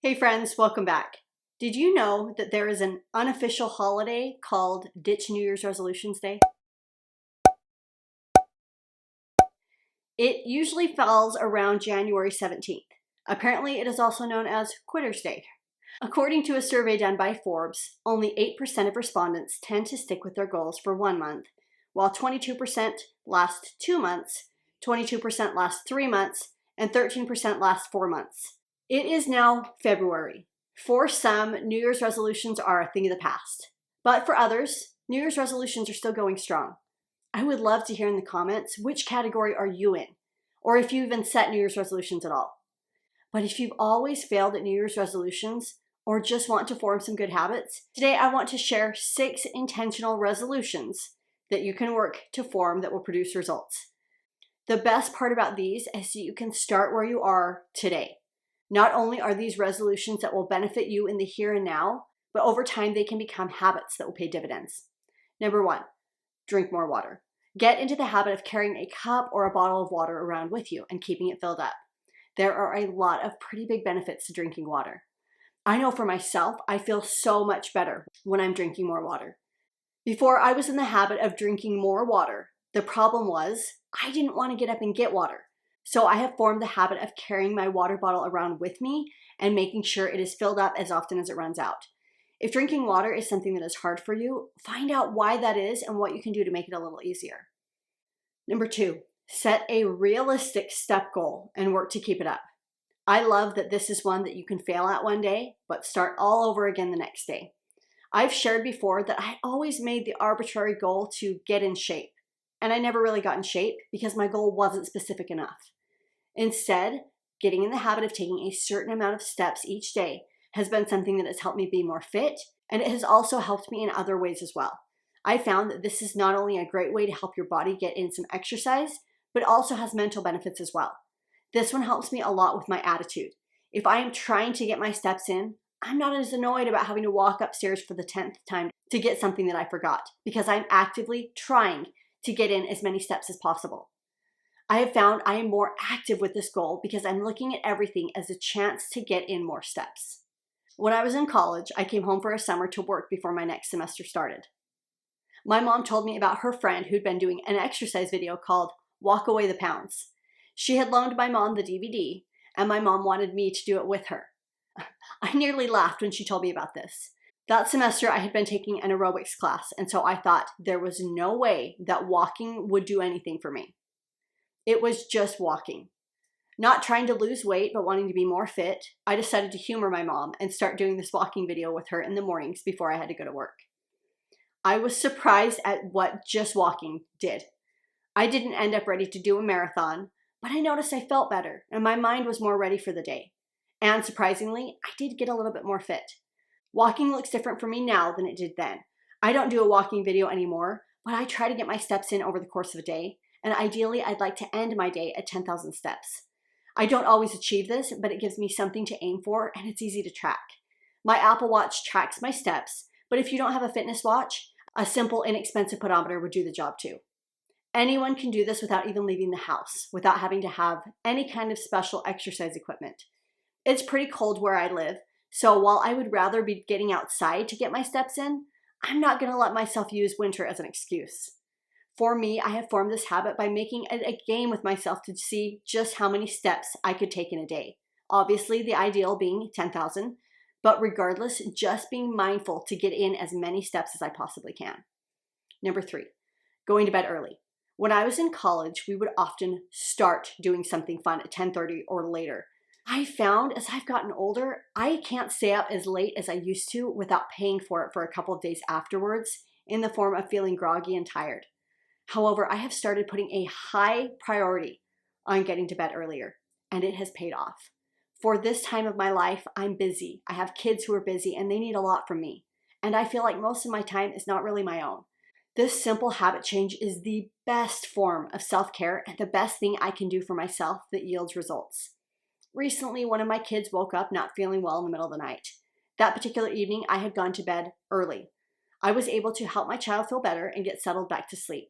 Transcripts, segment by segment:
Hey friends, welcome back. Did you know that there is an unofficial holiday called Ditch New Year's Resolutions Day? It usually falls around January 17th. Apparently, it is also known as Quitter's Day. According to a survey done by Forbes, only 8% of respondents tend to stick with their goals for 1 month, while 22% last 2 months, 22% last 3 months, and 13% last 4 months. It is now February. For some, New Year's resolutions are a thing of the past. But for others, New Year's resolutions are still going strong. I would love to hear in the comments which category are you in, or if you even set New Year's resolutions at all. But if you've always failed at New Year's resolutions, or just want to form some good habits, today I want to share 6 intentional resolutions that you can work to form that will produce results. The best part about these is that you can start where you are today. Not only are these resolutions that will benefit you in the here and now, but over time they can become habits that will pay dividends. Number 1, drink more water. Get into the habit of carrying a cup or a bottle of water around with you and keeping it filled up. There are a lot of pretty big benefits to drinking water. I know for myself, I feel so much better when I'm drinking more water. Before I was in the habit of drinking more water, the problem was I didn't want to get up and get water. So I have formed the habit of carrying my water bottle around with me and making sure it is filled up as often as it runs out. If drinking water is something that is hard for you, find out why that is and what you can do to make it a little easier. Number 2, set a realistic step goal and work to keep it up. I love that this is one that you can fail at one day, but start all over again the next day. I've shared before that I always made the arbitrary goal to get in shape, and I never really got in shape because my goal wasn't specific enough. Instead, getting in the habit of taking a certain amount of steps each day has been something that has helped me be more fit, and it has also helped me in other ways as well. I found that this is not only a great way to help your body get in some exercise, but also has mental benefits as well. This one helps me a lot with my attitude. If I am trying to get my steps in, I'm not as annoyed about having to walk upstairs for the 10th time to get something that I forgot, because I'm actively trying to get in as many steps as possible. I have found I am more active with this goal because I'm looking at everything as a chance to get in more steps. When I was in college, I came home for a summer to work before my next semester started. My mom told me about her friend who'd been doing an exercise video called Walk Away the Pounds. She had loaned my mom the DVD, and my mom wanted me to do it with her. I nearly laughed when she told me about this. That semester, I had been taking an aerobics class, and so I thought there was no way that walking would do anything for me. It was just walking. Not trying to lose weight, but wanting to be more fit, I decided to humor my mom and start doing this walking video with her in the mornings before I had to go to work. I was surprised at what just walking did. I didn't end up ready to do a marathon, but I noticed I felt better and my mind was more ready for the day. And surprisingly, I did get a little bit more fit. Walking looks different for me now than it did then. I don't do a walking video anymore, but I try to get my steps in over the course of a day, and ideally I'd like to end my day at 10,000 steps. I don't always achieve this, but it gives me something to aim for and it's easy to track. My Apple Watch tracks my steps, but if you don't have a fitness watch, a simple inexpensive pedometer would do the job too. Anyone can do this without even leaving the house, without having to have any kind of special exercise equipment. It's pretty cold where I live, so while I would rather be getting outside to get my steps in, I'm not going to let myself use winter as an excuse. For me, I have formed this habit by making it a game with myself to see just how many steps I could take in a day. Obviously, the ideal being 10,000, but regardless, just being mindful to get in as many steps as I possibly can. Number 3, going to bed early. When I was in college, we would often start doing something fun at 10:30 or later. I found as I've gotten older, I can't stay up as late as I used to without paying for it for a couple of days afterwards in the form of feeling groggy and tired. However, I have started putting a high priority on getting to bed earlier, and it has paid off. For this time of my life, I'm busy. I have kids who are busy and they need a lot from me. And I feel like most of my time is not really my own. This simple habit change is the best form of self-care and the best thing I can do for myself that yields results. Recently, one of my kids woke up not feeling well in the middle of the night. That particular evening, I had gone to bed early. I was able to help my child feel better and get settled back to sleep.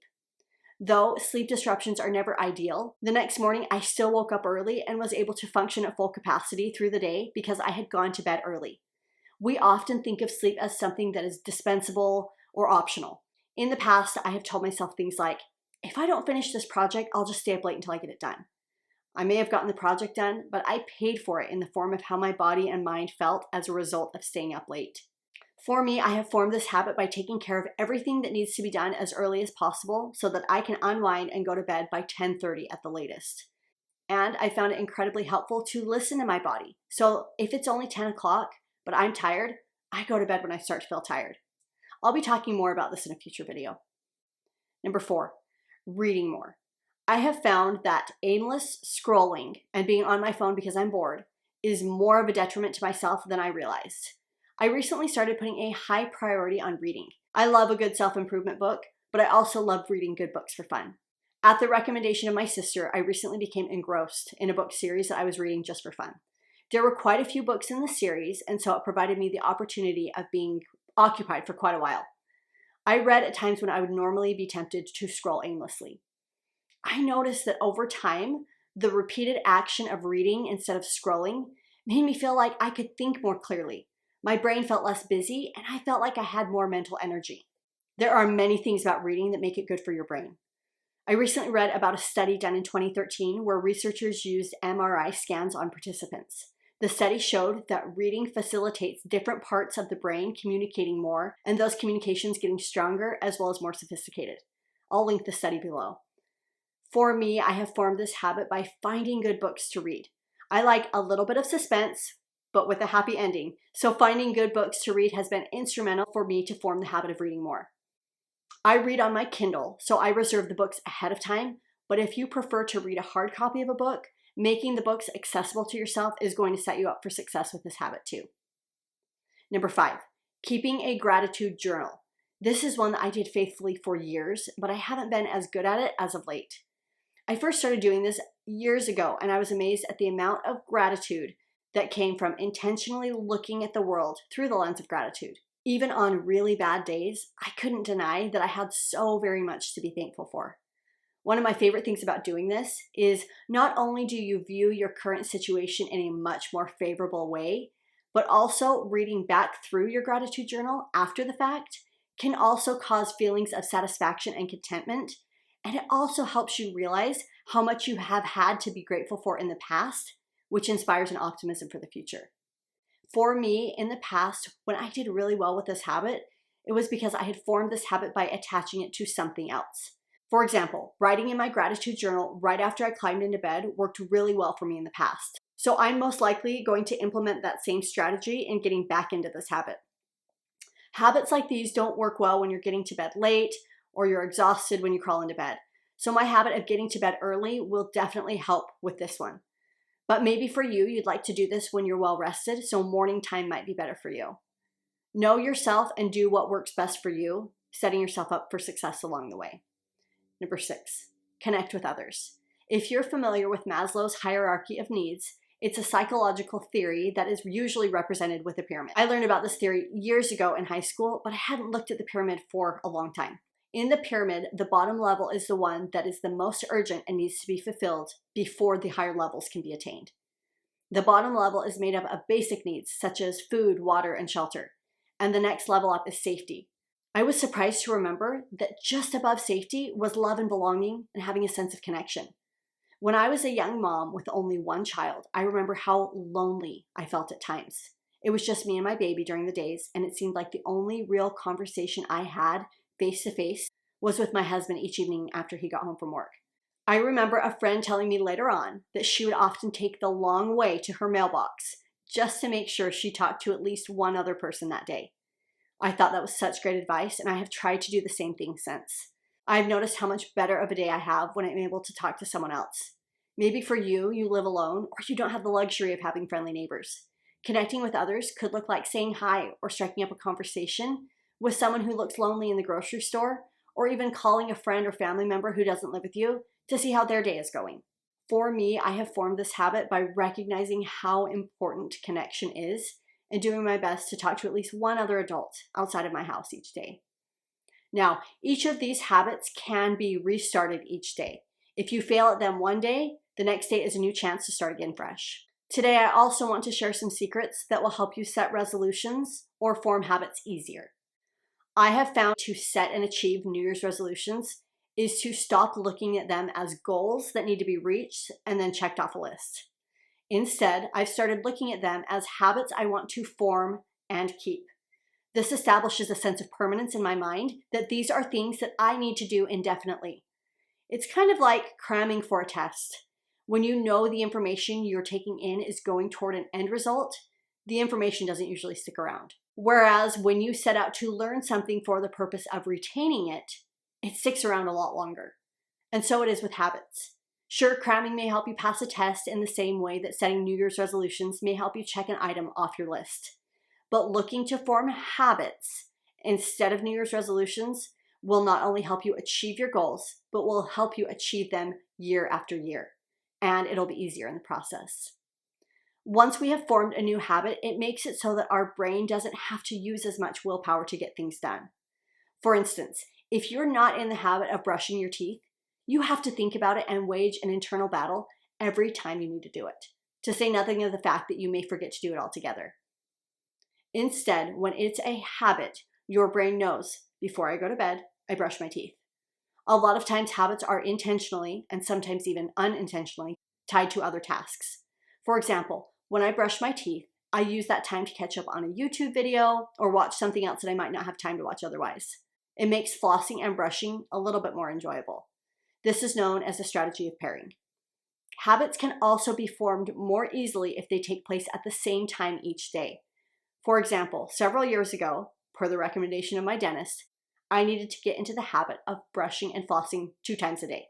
Though sleep disruptions are never ideal, the next morning I still woke up early and was able to function at full capacity through the day because I had gone to bed early. We often think of sleep as something that is dispensable or optional. In the past, I have told myself things like, if I don't finish this project, I'll just stay up late until I get it done. I may have gotten the project done, but I paid for it in the form of how my body and mind felt as a result of staying up late. For me, I have formed this habit by taking care of everything that needs to be done as early as possible so that I can unwind and go to bed by 10:30 at the latest. And I found it incredibly helpful to listen to my body. So if it's only 10 o'clock, but I'm tired, I go to bed when I start to feel tired. I'll be talking more about this in a future video. Number 4, reading more. I have found that aimless scrolling and being on my phone because I'm bored is more of a detriment to myself than I realized. I recently started putting a high priority on reading. I love a good self-improvement book, but I also love reading good books for fun. At the recommendation of my sister, I recently became engrossed in a book series that I was reading just for fun. There were quite a few books in the series, and so it provided me the opportunity of being occupied for quite a while. I read at times when I would normally be tempted to scroll aimlessly. I noticed that over time, the repeated action of reading instead of scrolling made me feel like I could think more clearly. My brain felt less busy, and I felt like I had more mental energy. There are many things about reading that make it good for your brain. I recently read about a study done in 2013 where researchers used MRI scans on participants. The study showed that reading facilitates different parts of the brain communicating more, and those communications getting stronger as well as more sophisticated. I'll link the study below. For me, I have formed this habit by finding good books to read. I like a little bit of suspense, but with a happy ending. So finding good books to read has been instrumental for me to form the habit of reading more. I read on my Kindle, so I reserve the books ahead of time, but if you prefer to read a hard copy of a book, making the books accessible to yourself is going to set you up for success with this habit too. Number 5, keeping a gratitude journal. This is one that I did faithfully for years, but I haven't been as good at it as of late. I first started doing this years ago, and I was amazed at the amount of gratitude that came from intentionally looking at the world through the lens of gratitude. Even on really bad days, I couldn't deny that I had so very much to be thankful for. One of my favorite things about doing this is not only do you view your current situation in a much more favorable way, but also reading back through your gratitude journal after the fact can also cause feelings of satisfaction and contentment. And it also helps you realize how much you have had to be grateful for in the past, which inspires an optimism for the future. For me, in the past, when I did really well with this habit, it was because I had formed this habit by attaching it to something else. For example, writing in my gratitude journal right after I climbed into bed worked really well for me in the past. So I'm most likely going to implement that same strategy in getting back into this habit. Habits like these don't work well when you're getting to bed late or you're exhausted when you crawl into bed. So my habit of getting to bed early will definitely help with this one. But maybe for you, you'd like to do this when you're well rested, so morning time might be better for you. Know yourself and do what works best for you, setting yourself up for success along the way. Number 6, connect with others. If you're familiar with Maslow's hierarchy of needs, it's a psychological theory that is usually represented with a pyramid. I learned about this theory years ago in high school, but I hadn't looked at the pyramid for a long time. In the pyramid, the bottom level is the one that is the most urgent and needs to be fulfilled before the higher levels can be attained. The bottom level is made up of basic needs such as food, water, and shelter. And the next level up is safety. I was surprised to remember that just above safety was love and belonging and having a sense of connection. When I was a young mom with only one child, I remember how lonely I felt at times. It was just me and my baby during the days, and it seemed like the only real conversation I had face-to-face was with my husband each evening after he got home from work. I remember a friend telling me later on that she would often take the long way to her mailbox just to make sure she talked to at least one other person that day. I thought that was such great advice, and I have tried to do the same thing since. I've noticed how much better of a day I have when I'm able to talk to someone else. Maybe for you, you live alone, or you don't have the luxury of having friendly neighbors. Connecting with others could look like saying hi or striking up a conversation with someone who looks lonely in the grocery store, or even calling a friend or family member who doesn't live with you to see how their day is going. For me, I have formed this habit by recognizing how important connection is and doing my best to talk to at least one other adult outside of my house each day. Now, each of these habits can be restarted each day. If you fail at them one day, the next day is a new chance to start again fresh. Today, I also want to share some secrets that will help you set resolutions or form habits easier. I have found to set and achieve New Year's resolutions is to stop looking at them as goals that need to be reached and then checked off a list. Instead, I've started looking at them as habits I want to form and keep. This establishes a sense of permanence in my mind that these are things that I need to do indefinitely. It's kind of like cramming for a test. When you know the information you're taking in is going toward an end result, the information doesn't usually stick around. Whereas when you set out to learn something for the purpose of retaining it, it sticks around a lot longer. And so it is with habits. Sure, cramming may help you pass a test in the same way that setting New Year's resolutions may help you check an item off your list. But looking to form habits instead of New Year's resolutions will not only help you achieve your goals, but will help you achieve them year after year. And it'll be easier in the process. Once we have formed a new habit, it makes it so that our brain doesn't have to use as much willpower to get things done. For instance, if you're not in the habit of brushing your teeth, you have to think about it and wage an internal battle every time you need to do it, to say nothing of the fact that you may forget to do it altogether. Instead, when it's a habit, your brain knows, before I go to bed, I brush my teeth. A lot of times habits are intentionally, and sometimes even unintentionally, tied to other tasks. For example, when I brush my teeth, I use that time to catch up on a YouTube video or watch something else that I might not have time to watch otherwise. It makes flossing and brushing a little bit more enjoyable. This is known as a strategy of pairing. Habits can also be formed more easily if they take place at the same time each day. For example, several years ago, per the recommendation of my dentist, I needed to get into the habit of brushing and flossing 2 times a day.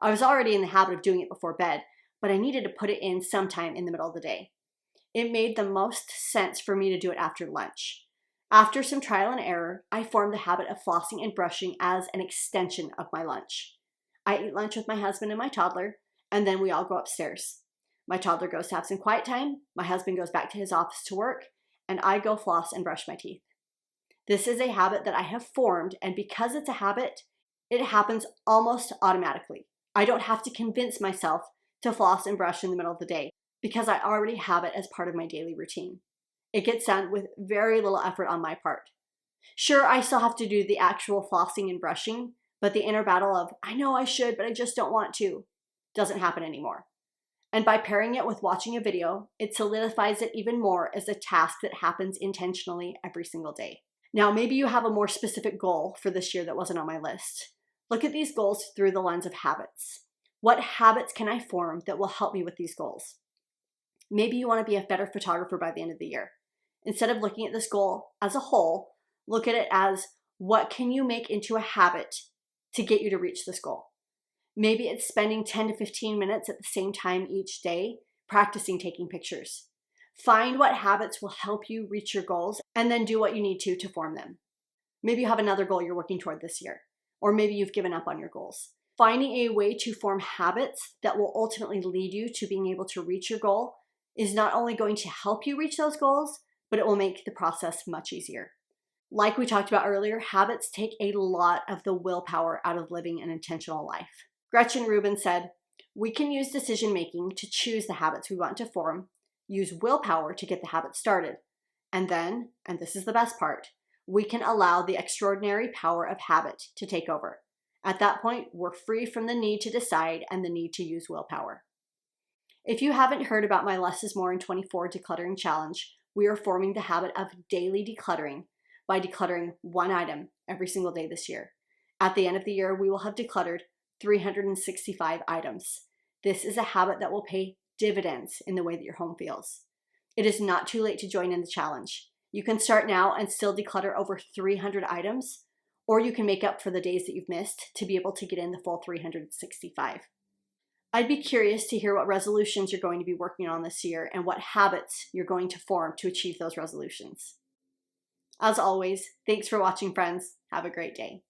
I was already in the habit of doing it before bed, but I needed to put it in sometime in the middle of the day. It made the most sense for me to do it after lunch. After some trial and error, I formed the habit of flossing and brushing as an extension of my lunch. I eat lunch with my husband and my toddler, and then we all go upstairs. My toddler goes to have some quiet time, my husband goes back to his office to work, and I go floss and brush my teeth. This is a habit that I have formed, and because it's a habit, it happens almost automatically. I don't have to convince myself to floss and brush in the middle of the day because I already have it as part of my daily routine. It gets done with very little effort on my part. Sure, I still have to do the actual flossing and brushing, but the inner battle of, I know I should, but I just don't want to, doesn't happen anymore. And by pairing it with watching a video, it solidifies it even more as a task that happens intentionally every single day. Now, maybe you have a more specific goal for this year that wasn't on my list. Look at these goals through the lens of habits. What habits can I form that will help me with these goals? Maybe you want to be a better photographer by the end of the year. Instead of looking at this goal as a whole, look at it as what can you make into a habit to get you to reach this goal? Maybe it's spending 10 to 15 minutes at the same time each day practicing taking pictures. Find what habits will help you reach your goals and then do what you need to form them. Maybe you have another goal you're working toward this year, or maybe you've given up on your goals. Finding a way to form habits that will ultimately lead you to being able to reach your goal is not only going to help you reach those goals, but it will make the process much easier. Like we talked about earlier, habits take a lot of the willpower out of living an intentional life. Gretchen Rubin said, "We can use decision making to choose the habits we want to form, use willpower to get the habit started, and then, and this is the best part, we can allow the extraordinary power of habit to take over. At that point, we're free from the need to decide and the need to use willpower." If you haven't heard about my Less is More in 24 Decluttering Challenge, we are forming the habit of daily decluttering by decluttering one item every single day this year. At the end of the year, we will have decluttered 365 items. This is a habit that will pay dividends in the way that your home feels. It is not too late to join in the challenge. You can start now and still declutter over 300 items, or you can make up for the days that you've missed to be able to get in the full 365. I'd be curious to hear what resolutions you're going to be working on this year and what habits you're going to form to achieve those resolutions. As always, thanks for watching, friends. Have a great day.